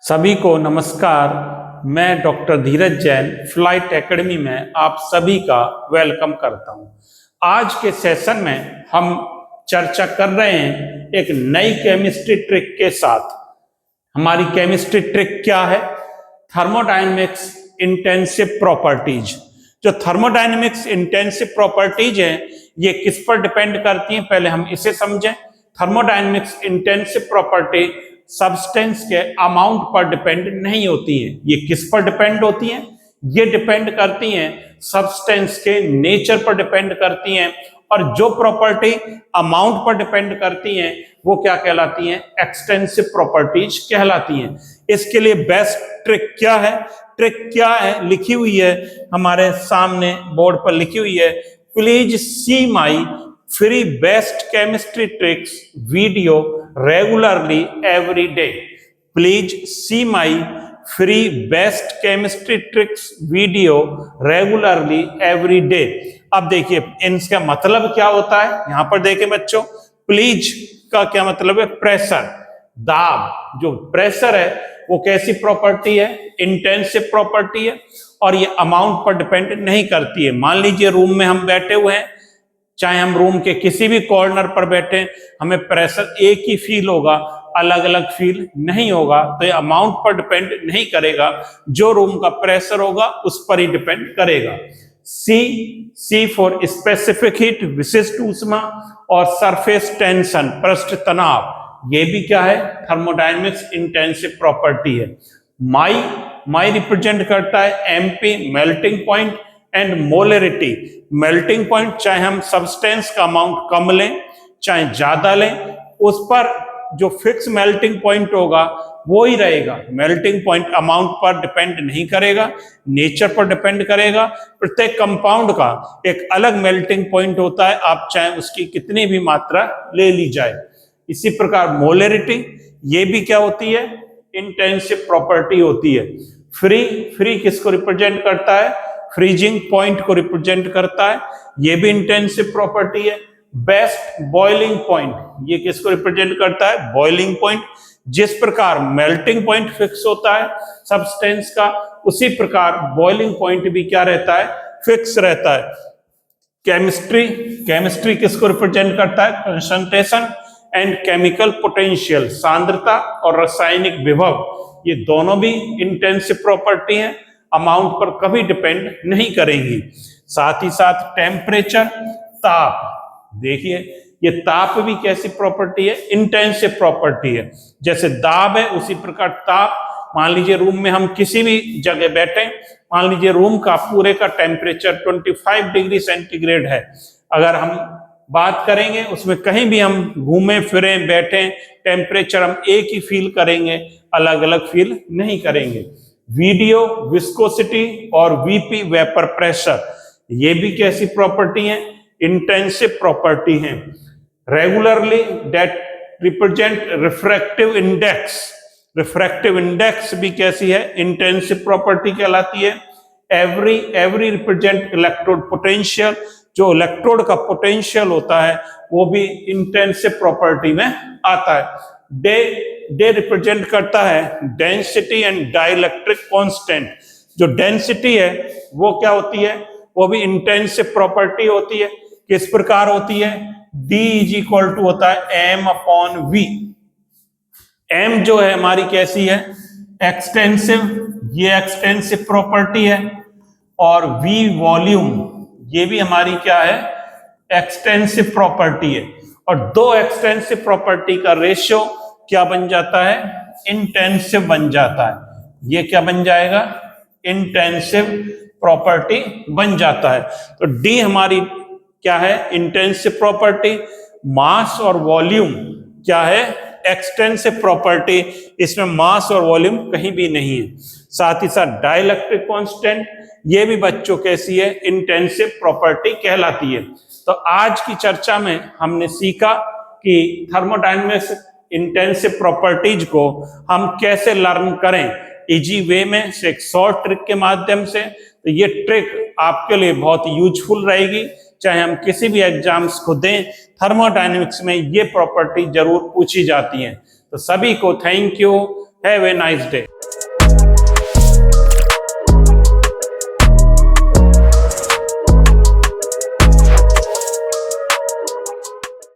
सभी को नमस्कार। मैं डॉक्टर धीरज जैन फ्लाइट एकेडमी में आप सभी का वेलकम करता हूं। आज के सेशन में हम चर्चा कर रहे हैं एक नई केमिस्ट्री ट्रिक के साथ। हमारी केमिस्ट्री ट्रिक क्या है? Thermodynamics intensive properties. जो थर्मोडायनेमिक्स इंटेंसिव प्रॉपर्टीज है ये किस पर डिपेंड करती हैं, पहले हम इसे समझें। थर्मोडायनेमिक्स इंटेंसिव प्रॉपर्टी सब्सटेंस के अमाउंट पर डिपेंड नहीं होती है। ये किस पर डिपेंड होती हैं? ये डिपेंड करती हैं सब्सटेंस के नेचर पर डिपेंड करती हैं, और जो प्रॉपर्टी अमाउंट पर डिपेंड करती हैं वो क्या कहलाती हैं? एक्सटेंसिव प्रॉपर्टीज कहलाती हैं। इसके लिए बेस्ट ट्रिक क्या है? ट्रिक क्या है लिखी हुई है हमारे सामने बोर्ड पर लिखी हुई है। Please see my free best chemistry tricks video regularly every day. Please see my free best chemistry tricks video regularly every day. अब देखिए इनका मतलब क्या होता है, यहां पर देखिए बच्चों, प्लीज का क्या मतलब है? प्रेशर, दाब। जो प्रेशर है वो कैसी प्रॉपर्टी है? इंटेंसिव प्रॉपर्टी है, और ये अमाउंट पर डिपेंड नहीं करती है। मान लीजिए रूम में हम बैठे हुए हैं, चाहे हम रूम के किसी भी कॉर्नर पर बैठे, हमें प्रेशर एक ही फील होगा, अलग अलग फील नहीं होगा। तो ये अमाउंट पर डिपेंड नहीं करेगा, जो रूम का प्रेशर होगा उस पर ही डिपेंड करेगा। सी फॉर स्पेसिफिक हीट, विशिष्ट ऊष्मा, और सरफेस टेंशन, पृष्ठ तनाव। ये भी क्या है? थर्मोडायनेमिक्स इंटेंसिव प्रॉपर्टी है। माई रिप्रेजेंट करता है MP, melting point, and molarity. Melting point, चाहे हम सब्सटेंस का अमाउंट कम लें चाहे ज्यादा लें, उस पर जो फिक्स मेल्टिंग पॉइंट होगा वो ही रहेगा। मेल्टिंग पॉइंट अमाउंट पर डिपेंड नहीं करेगा, नेचर पर डिपेंड करेगा। प्रत्येक कंपाउंड का एक अलग मेल्टिंग पॉइंट होता है, आप चाहे उसकी कितनी भी मात्रा ले ली जाए। इसी प्रकार मोलरिटी, ये भी क्या होती है? इंटेंसिव प्रॉपर्टी होती है। फ्री किसको रिप्रेजेंट करता है? फ्रीजिंग पॉइंट को रिप्रेजेंट करता है, ये भी इंटेंसिव प्रॉपर्टी है। बेस्ट बॉइलिंग पॉइंट, ये किसको रिप्रेजेंट करता है? Boiling point. जिस प्रकार मेल्टिंग पॉइंट फिक्स होता है सब्सटेंस का, उसी प्रकार बॉइलिंग पॉइंट भी क्या रहता है? फिक्स रहता है। केमिस्ट्री किसको रिप्रेजेंट करता है? कंसंट्रेशन एंड केमिकल पोटेंशियल, सांद्रता और रासायनिक विभव। ये दोनों भी इंटेंसिव प्रॉपर्टी है, अमाउंट पर कभी डिपेंड नहीं करेंगी। साथ ही साथ टेम्परेचर, ताप। देखिए ये ताप भी कैसी प्रॉपर्टी है? इंटेंसिव प्रॉपर्टी है। जैसे दाब है उसी प्रकार ताप। मान लीजिए रूम में हम किसी भी जगह बैठे, मान लीजिए रूम का पूरे का टेम्परेचर 25 डिग्री सेंटीग्रेड है। अगर हम बात करेंगे उसमें कहीं भी हम घूमें फिरें बैठें, टेम्परेचर हम एक ही फील करेंगे, अलग अलग फील नहीं करेंगे। वीडियो विस्कोसिटी और वीपी वेपर प्रेशर, ये भी कैसी प्रॉपर्टी है? इंटेंसिव प्रॉपर्टी है। Regularly date represent refractive index. Refractive index भी कैसी है? इंटेंसिव प्रॉपर्टी कहलाती है। एवरी रिप्रेजेंट इलेक्ट्रोड पोटेंशियल, जो इलेक्ट्रोड का पोटेंशियल होता है वो भी इंटेंसिव प्रॉपर्टी में आता है। डे रिप्रेजेंट करता है डेंसिटी एंड डाइलेक्ट्रिक कांस्टेंट। जो डेंसिटी है वो क्या होती है? वो भी इंटेंसिव प्रॉपर्टी होती है। किस प्रकार होती है? D इज इक्वल टू होता है M अपॉन V। M जो है हमारी कैसी है? एक्सटेंसिव, ये एक्सटेंसिव प्रॉपर्टी है। और V वॉल्यूम, ये भी हमारी क्या है? एक्सटेंसिव प्रॉपर्टी है। और दो एक्सटेंसिव प्रॉपर्टी का रेशियो क्या बन जाता है? इंटेंसिव बन जाता है। ये क्या बन जाएगा? इंटेंसिव प्रॉपर्टी बन जाता है। तो डी हमारी क्या है? Intensive property. मास और वॉल्यूम क्या है? Extensive property. इसमें मास और वॉल्यूम कहीं भी नहीं है। साथ ही साथ डाइलेक्ट्रिक कांस्टेंट, ये भी बच्चों कैसी है? इंटेंसिव प्रॉपर्टी कहलाती है। तो आज की चर्चा में हमने सीखा कि थर्मोडायनेमिक्स इंटेंसिव प्रॉपर्टीज को हम कैसे लर्न करें इजी वे में से, एक शॉर्ट ट्रिक के माध्यम से। तो ये ट्रिक आपके लिए बहुत यूजफुल रहेगी, चाहे हम किसी भी एग्जाम्स को दें, थर्मोडायनेमिक्स में ये प्रॉपर्टी जरूर पूछी जाती है। तो सभी को thank you. Have a nice day.